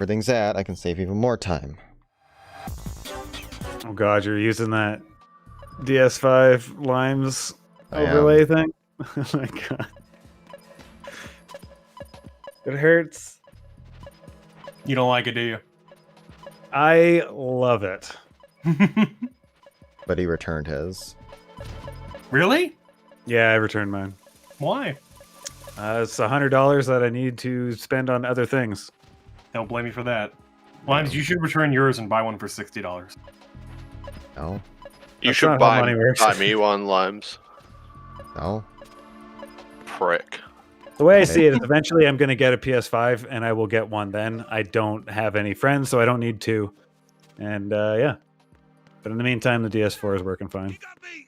everything's at, I can save even more time. Oh god, you're using that DS5 Limes I overlay am. thing? Oh my god. It hurts. You don't like it, do you? I love it. But he returned his. Really? Yeah, I returned mine. Why? It's $100 that I need to spend on other things. Don't blame me for that. Limes, you should return yours and buy one for $60. No. You That's should not how buy money works. me one, Limes. No. Prick. The way I see it is eventually I'm going to get a PS5 and I will get one then. I don't have any friends, so I don't need two. And yeah. But in the meantime, the DS4 is working fine. I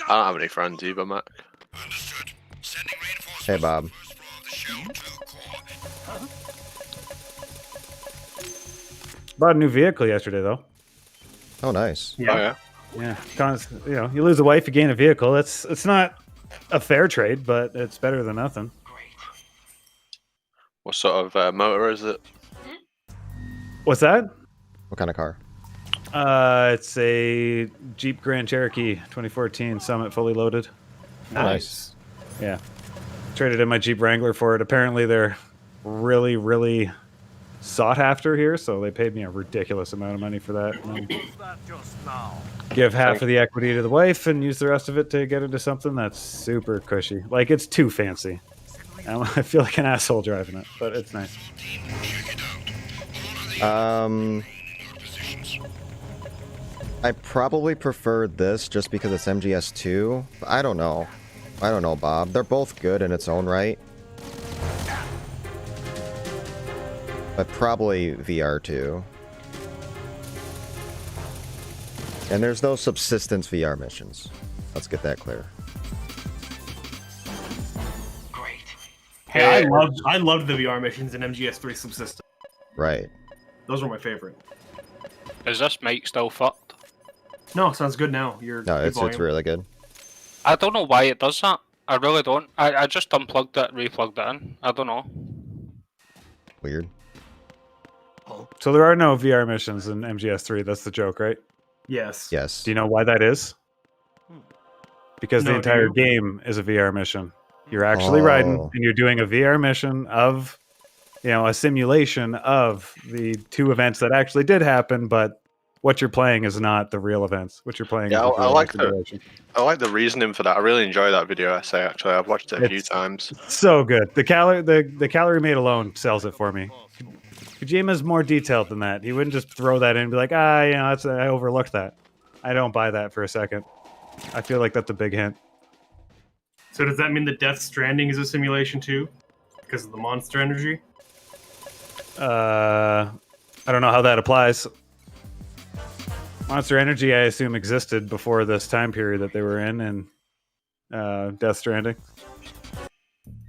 don't have any friends either, Mac. Hey, Bob. Bought a new vehicle yesterday, though. Oh, nice. Oh, yeah. Yeah, you know, you lose a wife, you gain a vehicle. It's not a fair trade, but it's better than nothing. What sort of motor is it? What's that? What kind of car? It's a Jeep Grand Cherokee 2014 Summit fully loaded. Nice. Yeah. Traded in my Jeep Wrangler for it. Apparently they're really, really sought after here, so they paid me a ridiculous amount of money for that. And give half of the equity to the wife and use the rest of it to get into something that's super cushy. Like, it's too fancy. I feel like an asshole driving it, but it's nice. I probably prefer this just because it's MGS2. I don't know. I don't know, Bob. They're both good in its own right. But probably VR2. And there's no subsistence VR missions. Let's get that clear. Hey, I loved the VR missions in MGS3 Subsistence. Right. Those were my favorite. Is this mic still fucked? No, sounds good now. You're No, good it's volume. really good. I don't know why it does that. I really don't. I just unplugged it, replugged it in. I don't know. Weird. So there are no VR missions in MGS3. That's the joke, right? Yes. Yes. Do you know why that is? Because the No, entire do you? game is a VR mission. You're actually riding, and you're doing a VR mission of, you know, a simulation of the two events that actually did happen, but what you're playing is not the real events. What you're playing Yeah, is the I VR like simulation. I like the reasoning for that. I really enjoy that video essay, actually. I've watched it a few times. So good. The calorie made alone sells it for me. Kojima's more detailed than that. He wouldn't just throw that in and be like, you know, I overlooked that. I don't buy that for a second. I feel like that's a big hint. So does that mean that Death Stranding is a simulation too? Because of the monster energy? I don't know how that applies. Monster Energy, I assume, existed before this time period that they were in Death Stranding.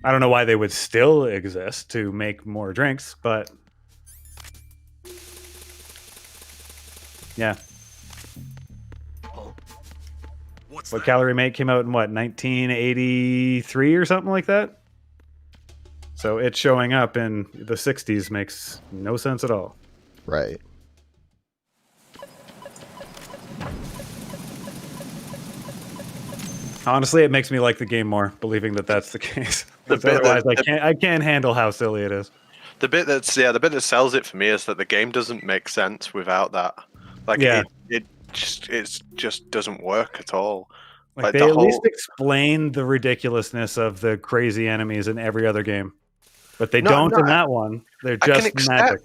I don't know why they would still exist to make more drinks, but yeah. What Calorie Mate came out in what, 1983 or something like that? So it showing up in the 60s makes no sense at all. Right. Honestly, it makes me like the game more, believing that that's the case. The bit Otherwise, that- I can't handle how silly it is. The bit that sells it for me is that the game doesn't make sense without that. Like, Yeah. it just doesn't work at all. Like the they at whole- least explain the ridiculousness of the crazy enemies in every other game, but they No, don't no, in that one. They're I can just accept- magic.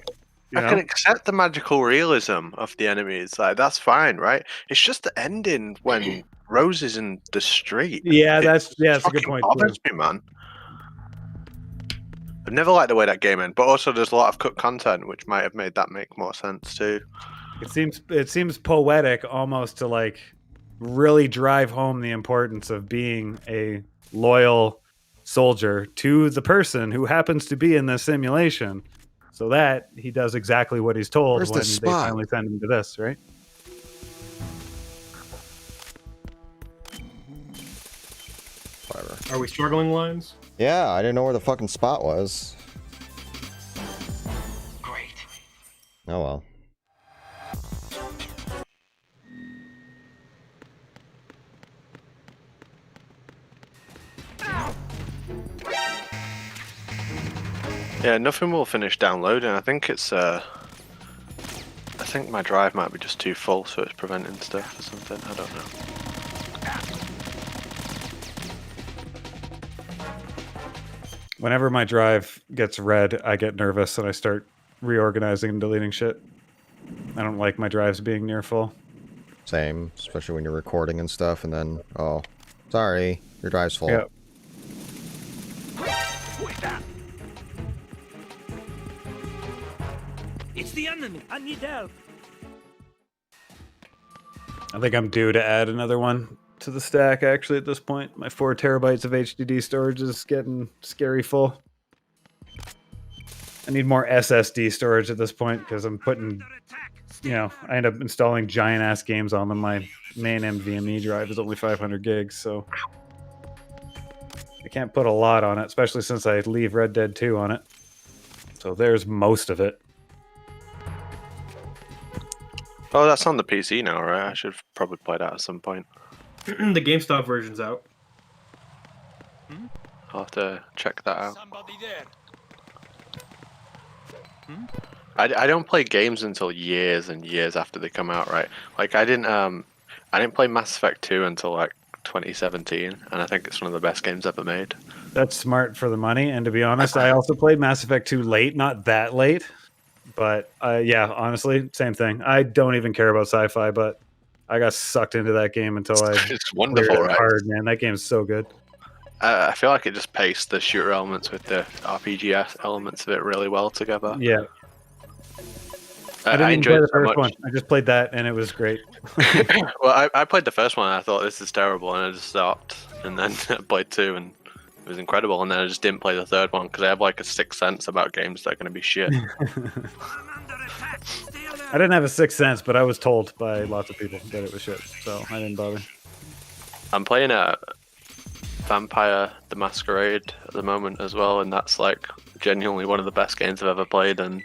You I know? can accept the magical realism of the enemies. Like, that's fine, right? It's just the ending when Rose is in the street. Yeah, that's a good Fucking point. bothers me, man. I've never liked the way that game ended, but also there's a lot of cut content which might have made that make more sense too. It seems poetic almost to like really drive home the importance of being a loyal soldier to the person who happens to be in this simulation, so that he does exactly what he's told Where's the when they spot? finally send him to this, right? Whatever. Are we struggling, Limes? Yeah, I didn't know where the fucking spot was. Oh well. Yeah, nothing will finish downloading. I think it's I think my drive might be just too full, so it's preventing stuff or something. I don't know. Whenever my drive gets red, I get nervous and I start reorganizing and deleting shit. I don't like my drives being near full. Same, especially when you're recording and stuff, and then, oh, sorry, your drive's full. Yep. It's the enemy. I need help. I think I'm due to add another one to the stack, actually, at this point. My 4 terabytes of HDD storage is getting scary full. I need more SSD storage at this point, because I'm putting, you know, I end up installing giant-ass games on them. My main NVMe drive is only 500 gigs, so I can't put a lot on it, especially since I leave Red Dead 2 on it. So there's most of it. Oh, that's on the PC now, right? I should probably play that at some point. The GameStop version's out. I'll have to check that out. Somebody there. I don't play games until years and years after they come out, right? Like I didn't play Mass Effect 2 until like 2017, and I think it's one of the best games ever made. That's smart for the money, and to be honest, I also played Mass Effect 2 late, not that late. But yeah, honestly, same thing. I don't even care about sci-fi, but I got sucked into that game until I It's wonderful, cleared it right? hard, man. That game's so good. I feel like it just paced the shooter elements with the RPG elements of it really well together. Yeah. I didn't even play the first one. I just played that, and it was great. Well, I played the first one, and I thought this is terrible, and I just stopped. And then I played 2, and it was incredible. And then I just didn't play the third one because I have like a sixth sense about games that are going to be shit. I didn't have a sixth sense, but I was told by lots of people that it was shit, so I didn't bother. I'm playing a Vampire the Masquerade at the moment as well, and that's like genuinely one of the best games I've ever played, and